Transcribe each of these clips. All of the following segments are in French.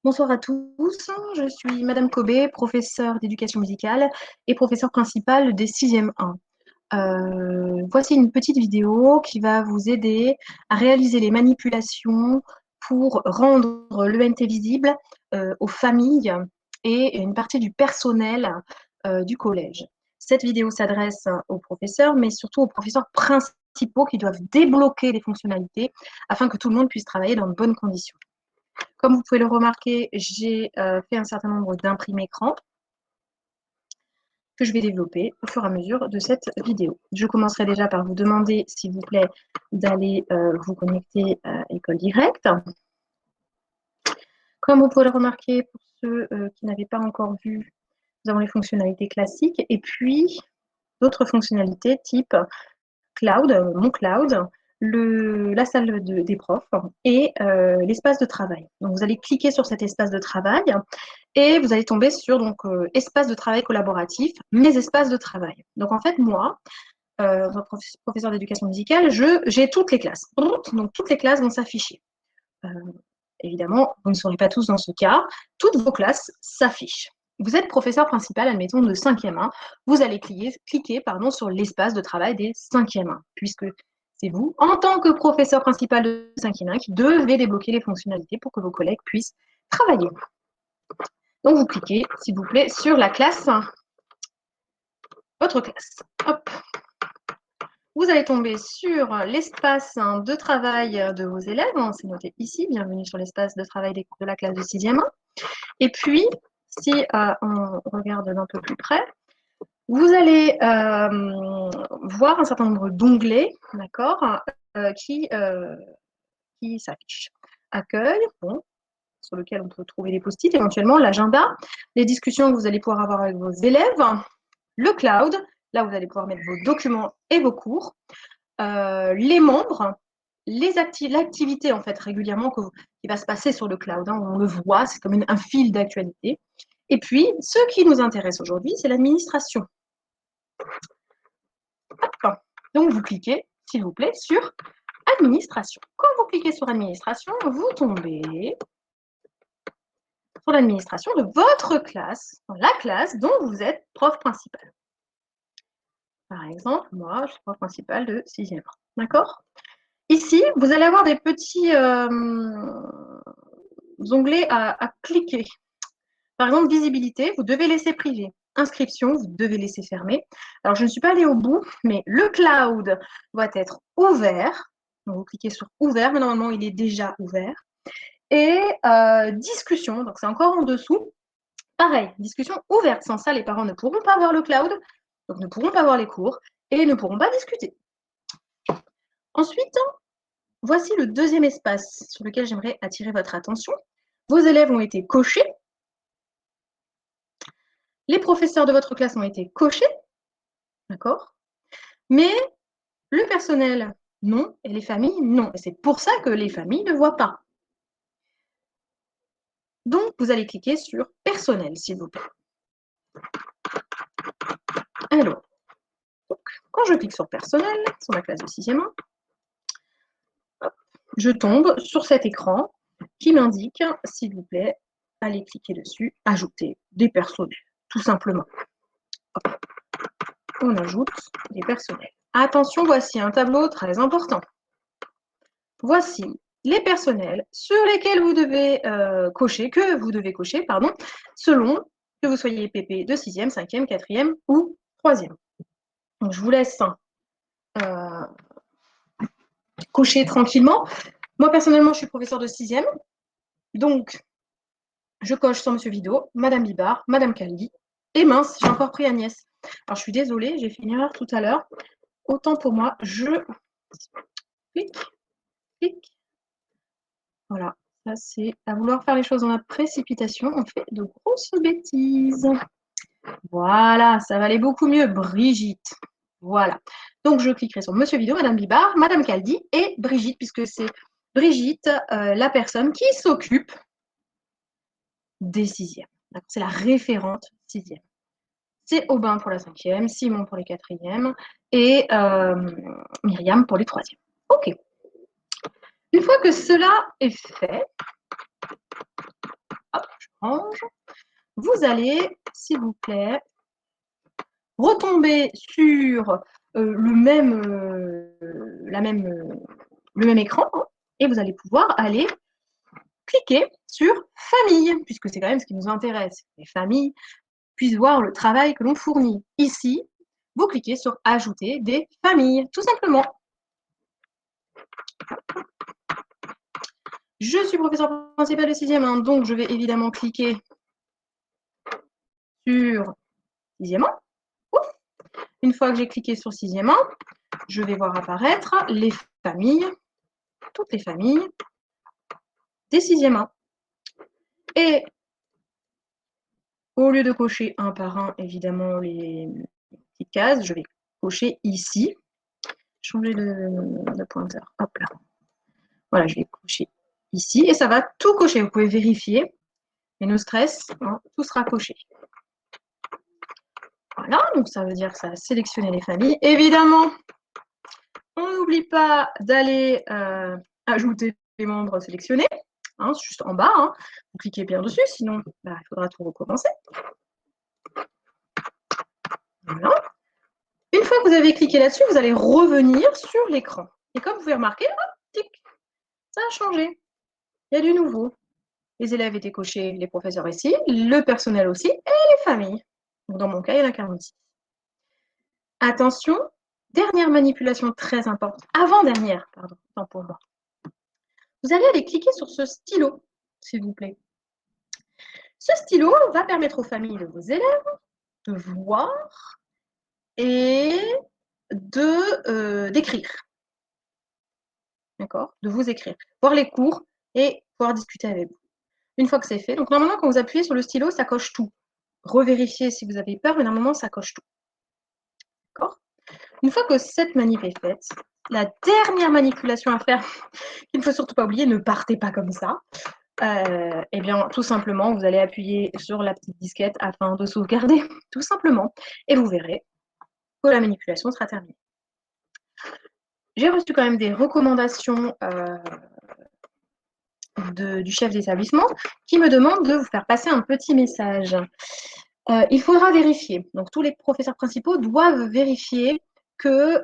Bonsoir à tous, je suis Madame Cobé, professeure d'éducation musicale et professeure principale des 6e 1. Voici une petite vidéo qui va vous aider à réaliser les manipulations pour rendre l'ENT visible aux familles et une partie du personnel du collège. Cette vidéo s'adresse aux professeurs, mais surtout aux professeurs principaux qui doivent débloquer les fonctionnalités afin que tout le monde puisse travailler dans de bonnes conditions. Comme vous pouvez le remarquer, j'ai fait un certain nombre d'imprimes écran que je vais développer au fur et à mesure de cette vidéo. Je commencerai déjà par vous demander, s'il vous plaît, d'aller vous connecter à École Directe. Comme vous pouvez le remarquer, pour ceux qui n'avaient pas encore vu, nous avons les fonctionnalités classiques et puis d'autres fonctionnalités type Cloud, mon Cloud, la salle des profs et l'espace de travail. Donc, vous allez cliquer sur cet espace de travail et vous allez tomber sur espace de travail collaboratif, mes espaces de travail. Donc, en fait, moi, professeur d'éducation musicale, j'ai toutes les classes. Donc, toutes les classes vont s'afficher. Évidemment, vous ne serez pas tous dans ce cas. Toutes vos classes s'affichent. Vous êtes professeur principal, admettons, de 5e 1. Vous allez cliquer sur l'espace de travail des 5e 1, puisque c'est vous, en tant que professeur principal de 5e 1, qui devez débloquer les fonctionnalités pour que vos collègues puissent travailler. Donc, vous cliquez, s'il vous plaît, sur la classe, votre classe. Hop. Vous allez tomber sur l'espace de travail de vos élèves. C'est noté ici. Bienvenue sur l'espace de travail de la classe de 6e 1. Et puis, si on regarde d'un peu plus près, vous allez voir un certain nombre d'onglets, d'accord, qui s'affichent. Accueil, bon, sur lequel on peut trouver les post-it, éventuellement l'agenda, les discussions que vous allez pouvoir avoir avec vos élèves, le cloud, là vous allez pouvoir mettre vos documents et vos cours, les membres, l'activité en fait régulièrement qui va se passer sur le cloud, hein, on le voit, c'est comme un fil d'actualité. Et puis, ce qui nous intéresse aujourd'hui, c'est l'administration. Donc, vous cliquez, s'il vous plaît, sur administration. Quand vous cliquez sur administration, vous tombez sur l'administration de votre classe, dans la classe dont vous êtes prof principal. Par exemple, moi, je suis prof principal de 6e. D'accord ? Ici, vous allez avoir des petits onglets à cliquer. Par exemple, visibilité, vous devez laisser privé. Inscription, vous devez laisser fermer. Alors, je ne suis pas allée au bout, mais le cloud doit être ouvert. Donc, vous cliquez sur ouvert, mais normalement, il est déjà ouvert. Et discussion, donc c'est encore en dessous. Pareil, discussion ouverte. Sans ça, les parents ne pourront pas voir le cloud, donc ne pourront pas voir les cours et ne pourront pas discuter. Ensuite, voici le deuxième espace sur lequel j'aimerais attirer votre attention. Vos élèves ont été cochés. Les professeurs de votre classe ont été cochés. D'accord ? Mais le personnel, non, et les familles, non. Et c'est pour ça que les familles ne voient pas. Donc, vous allez cliquer sur personnel, s'il vous plaît. Alors, donc, quand je clique sur personnel, sur ma classe de 6e 1, je tombe sur cet écran qui m'indique, s'il vous plaît, allez cliquer dessus, ajouter des personnels, tout simplement. Hop. On ajoute des personnels. Attention, voici un tableau très important. Voici les personnels sur lesquels vous devez cocher, selon que vous soyez PP de 6e, 5e, 4e ou 3e. Donc, je vous laisse cocher tranquillement. Moi, personnellement, je suis professeure de 6e. Donc, je coche sur Monsieur Vido, Madame Bibard, Madame Calvi. Et mince, j'ai encore pris Agnès. Alors, je suis désolée, j'ai fait une erreur tout à l'heure. Autant pour moi, je clique, clique. Voilà, ça c'est à vouloir faire les choses dans la précipitation, on fait de grosses bêtises. Voilà, ça va aller beaucoup mieux. Brigitte. Voilà. Donc, je cliquerai sur Monsieur Vidéo, Madame Bibard, Madame Caldi et Brigitte, puisque c'est Brigitte, la personne qui s'occupe des 6e. C'est la référente 6e. C'est Aubin pour la 5e, Simon pour les 4e et Myriam pour les 3e. OK. Une fois que cela est fait, orange. Vous allez, s'il vous plaît, retomber sur le même écran, hein, et vous allez pouvoir aller cliquer sur famille, puisque c'est quand même ce qui nous intéresse. Les familles puissent voir le travail que l'on fournit. Ici, vous cliquez sur ajouter des familles, tout simplement. Je suis professeur principal de 6e, hein, donc je vais évidemment cliquer sur 6e. Une fois que j'ai cliqué sur 6e, je vais voir apparaître les familles, toutes les familles des 6e. Et au lieu de cocher un par un, évidemment, les petites cases, je vais cocher ici. Changer de pointeur. Hop là. Voilà, je vais cocher ici et ça va tout cocher. Vous pouvez vérifier. Mais no stress, hein, tout sera coché. Voilà, donc ça veut dire que ça a sélectionné les familles. Évidemment, on n'oublie pas d'aller ajouter les membres sélectionnés. Hein, juste en bas. Hein. Vous cliquez bien dessus, sinon il faudra tout recommencer. Voilà. Une fois que vous avez cliqué là-dessus, vous allez revenir sur l'écran. Et comme vous pouvez remarquer, hop, tic, ça a changé. Il y a du nouveau. Les élèves étaient cochés, les professeurs ici, le personnel aussi, et les familles. Donc dans mon cas, il y en a 46. Attention, dernière manipulation très importante. Avant-dernière, pardon, tant pour moi. Vous allez aller cliquer sur ce stylo, s'il vous plaît. Ce stylo va permettre aux familles de vos élèves de voir et d'écrire. D'accord? De vous écrire. Voir les cours et pouvoir discuter avec vous. Une fois que c'est fait, donc normalement, quand vous appuyez sur le stylo, ça coche tout. Revérifiez si vous avez peur, mais normalement, ça coche tout. D'accord? Une fois que cette manip est faite, la dernière manipulation à faire, qu'il ne faut surtout pas oublier, ne partez pas comme ça. Eh bien, tout simplement, vous allez appuyer sur la petite disquette afin de sauvegarder, tout simplement. Et vous verrez que la manipulation sera terminée. J'ai reçu quand même des recommandations du chef d'établissement qui me demande de vous faire passer un petit message. Il faudra vérifier. Donc, tous les professeurs principaux doivent vérifier que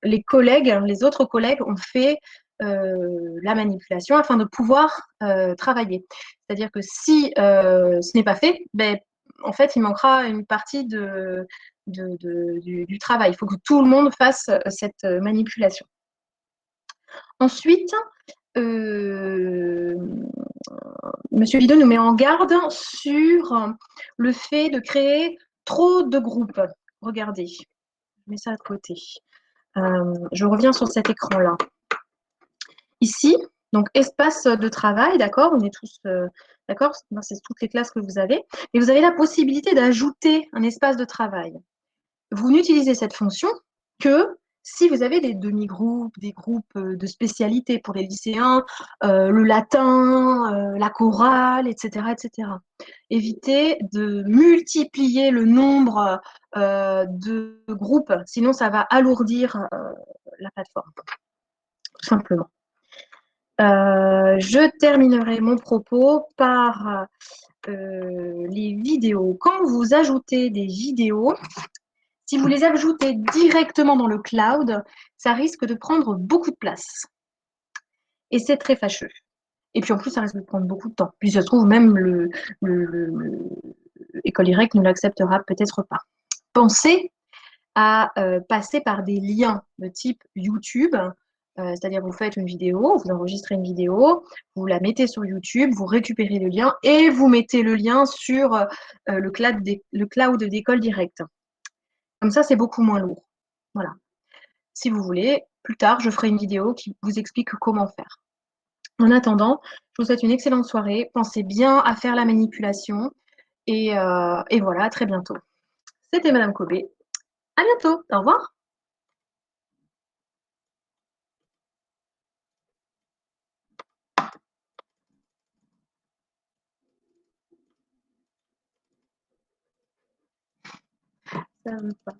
les autres collègues ont fait la manipulation afin de pouvoir travailler. C'est-à-dire que si ce n'est pas fait, ben, en fait, il manquera une partie du travail. Il faut que tout le monde fasse cette manipulation. Ensuite, Monsieur Vidot nous met en garde sur le fait de créer trop de groupes. Regardez, je mets ça de côté. Je reviens sur cet écran-là. Ici, donc espace de travail, d'accord, on est tous d'accord, c'est toutes les classes que vous avez, et vous avez la possibilité d'ajouter un espace de travail. Vous n'utilisez cette fonction que si vous avez des demi-groupes, des groupes de spécialité pour les lycéens, le latin, la chorale, etc., etc. Évitez de multiplier le nombre de groupes, sinon ça va alourdir la plateforme, tout simplement. Je terminerai mon propos par les vidéos. Quand vous ajoutez des vidéos, si vous les ajoutez directement dans le cloud, ça risque de prendre beaucoup de place. Et c'est très fâcheux. Et puis en plus, ça risque de prendre beaucoup de temps. Puis ça se trouve, même l'école directe ne l'acceptera peut-être pas. Pensez à passer par des liens de type YouTube. C'est-à-dire vous faites une vidéo, vous enregistrez une vidéo, vous la mettez sur YouTube, vous récupérez le lien et vous mettez le lien sur le cloud d'école directe. Comme ça, c'est beaucoup moins lourd. Voilà. Si vous voulez, plus tard, je ferai une vidéo qui vous explique comment faire. En attendant, je vous souhaite une excellente soirée. Pensez bien à faire la manipulation. Et voilà, à très bientôt. C'était Madame Kobé. À bientôt. Au revoir. Ça veut pas.